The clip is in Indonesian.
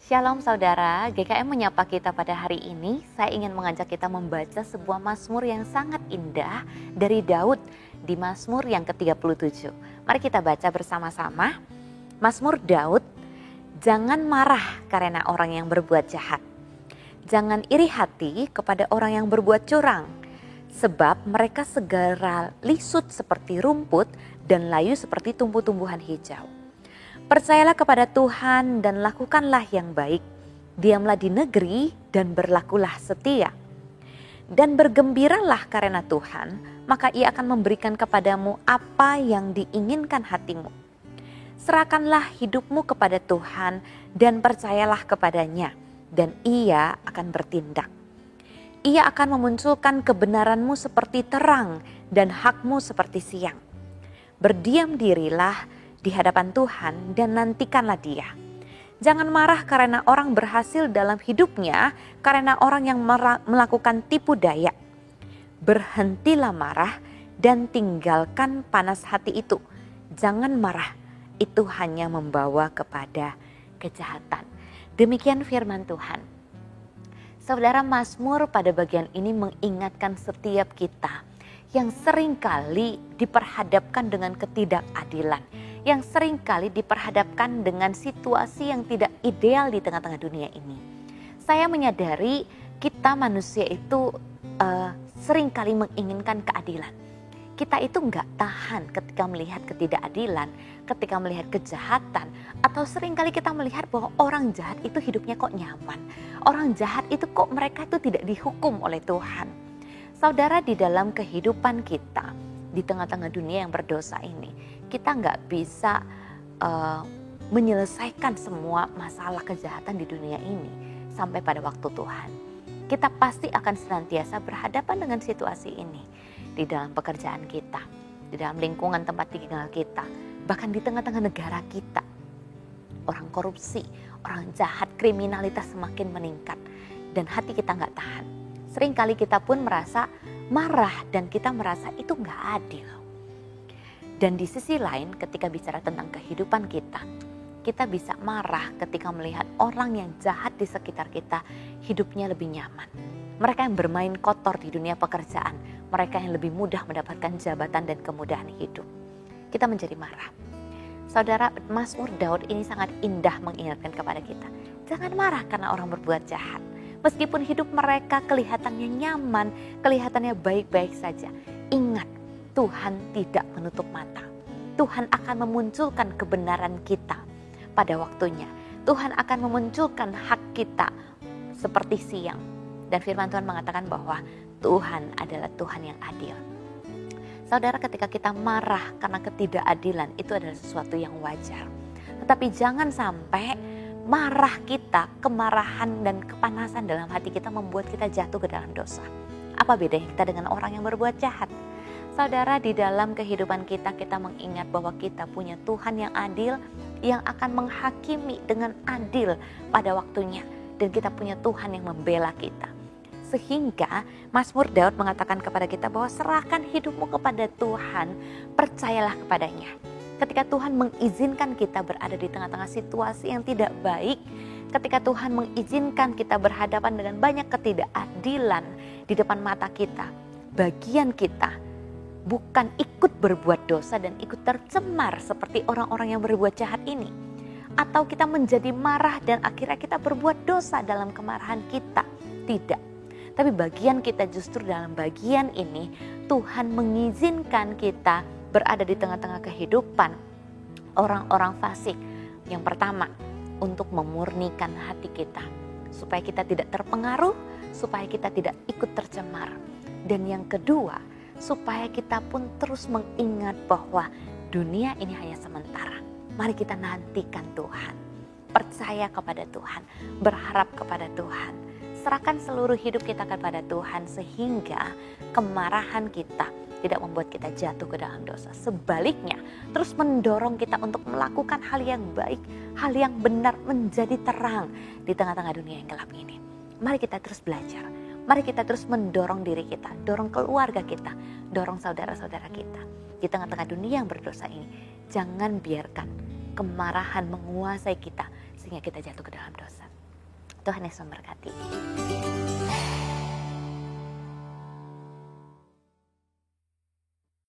Shalom saudara, GKM menyapa kita pada hari ini. Saya ingin mengajak kita membaca sebuah mazmur yang sangat indah dari Daud di Mazmur yang ke-37. Mari kita baca bersama-sama. Mazmur Daud, jangan marah karena orang yang berbuat jahat. Jangan iri hati kepada orang yang berbuat curang. Sebab mereka segera lisut seperti rumput dan layu seperti tumbuh-tumbuhan hijau. Percayalah kepada Tuhan dan lakukanlah yang baik. Diamlah di negeri dan berlakulah setia. Dan bergembiralah karena Tuhan, maka Ia akan memberikan kepadamu apa yang diinginkan hatimu. Serahkanlah hidupmu kepada Tuhan dan percayalah kepadanya, dan Ia akan bertindak. Ia akan memunculkan kebenaranmu seperti terang dan hakmu seperti siang. Berdiam dirilah di hadapan Tuhan dan nantikanlah Dia. Jangan marah karena orang berhasil dalam hidupnya, karena orang yang melakukan tipu daya. Berhentilah marah dan tinggalkan panas hati itu. Jangan marah, itu hanya membawa kepada kejahatan. Demikian firman Tuhan. Saudara, Mazmur pada bagian ini mengingatkan setiap kita yang seringkali diperhadapkan dengan ketidakadilan, yang seringkali diperhadapkan dengan situasi yang tidak ideal di tengah-tengah dunia ini. Saya menyadari kita manusia itu seringkali menginginkan keadilan. Kita itu nggak tahan ketika melihat ketidakadilan, ketika melihat kejahatan, atau seringkali kita melihat bahwa orang jahat itu hidupnya kok nyaman. Orang jahat itu kok mereka itu tidak dihukum oleh Tuhan. Saudara, di dalam kehidupan kita, di tengah-tengah dunia yang berdosa ini, kita nggak bisa menyelesaikan semua masalah kejahatan di dunia ini sampai pada waktu Tuhan. Kita pasti akan senantiasa berhadapan dengan situasi ini di dalam pekerjaan kita, di dalam lingkungan tempat tinggal kita, bahkan di tengah-tengah negara kita. Orang korupsi, orang jahat, kriminalitas semakin meningkat dan hati kita nggak tahan. Seringkali kita pun merasa marah dan kita merasa itu nggak adil. Dan di sisi lain ketika bicara tentang kehidupan kita, kita bisa marah ketika melihat orang yang jahat di sekitar kita hidupnya lebih nyaman. Mereka yang bermain kotor di dunia pekerjaan, mereka yang lebih mudah mendapatkan jabatan dan kemudahan hidup. Kita menjadi marah. Saudara, Mazmur Daud ini sangat indah mengingatkan kepada kita. Jangan marah karena orang berbuat jahat. Meskipun hidup mereka kelihatannya nyaman, kelihatannya baik-baik saja. Ingat, Tuhan tidak menutup mata. Tuhan akan memunculkan kebenaran kita pada waktunya. Tuhan akan memunculkan hak kita seperti siang. Dan firman Tuhan mengatakan bahwa Tuhan adalah Tuhan yang adil. Saudara, ketika kita marah karena ketidakadilan, itu adalah sesuatu yang wajar. Tetapi jangan sampai marah kita, kemarahan dan kepanasan dalam hati kita membuat kita jatuh ke dalam dosa. Apa bedanya kita dengan orang yang berbuat jahat? Saudara, di dalam kehidupan kita, kita mengingat bahwa kita punya Tuhan yang adil, yang akan menghakimi dengan adil pada waktunya. Dan kita punya Tuhan yang membela kita. Sehingga Mazmur Daud mengatakan kepada kita bahwa serahkan hidupmu kepada Tuhan, percayalah kepadanya. Ketika Tuhan mengizinkan kita berada di tengah-tengah situasi yang tidak baik, ketika Tuhan mengizinkan kita berhadapan dengan banyak ketidakadilan di depan mata kita, bagian kita bukan ikut berbuat dosa dan ikut tercemar seperti orang-orang yang berbuat jahat ini. Atau kita menjadi marah dan akhirnya kita berbuat dosa dalam kemarahan kita. Tidak. Tapi bagian kita justru dalam bagian ini, Tuhan mengizinkan kita berada di tengah-tengah kehidupan orang-orang fasik. Yang pertama, untuk memurnikan hati kita. Supaya kita tidak terpengaruh, supaya kita tidak ikut tercemar. Dan yang kedua, supaya kita pun terus mengingat bahwa dunia ini hanya sementara. Mari kita nantikan Tuhan. Percaya kepada Tuhan, berharap kepada Tuhan. Serahkan seluruh hidup kita kepada Tuhan sehingga kemarahan kita tidak membuat kita jatuh ke dalam dosa. Sebaliknya, terus mendorong kita untuk melakukan hal yang baik, hal yang benar, menjadi terang di tengah-tengah dunia yang gelap ini. Mari kita terus belajar. Mari kita terus mendorong diri kita, dorong keluarga kita, dorong saudara-saudara kita. Di tengah-tengah dunia yang berdosa ini, jangan biarkan kemarahan menguasai kita. sehingga kita jatuh ke dalam dosa. Tuhan Yesus memberkati.